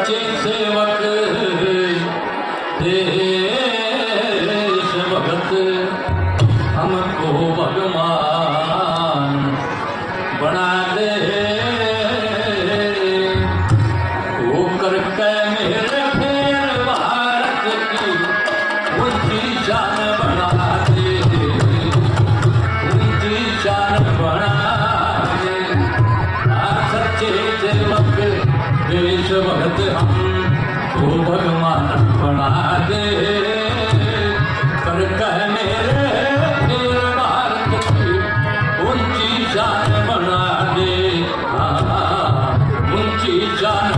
सच्चे सेवक देश भगत हमको भगवान बना दे। वो करके मेरे फिर भारत की ऊंची शान बना दे, ऊंची शान बना दे। सच्चे सेवक देश भगत हमको भगवान बना दे। करके मेरे फिर भारत की ऊंची शान बना दे, ऊंची शान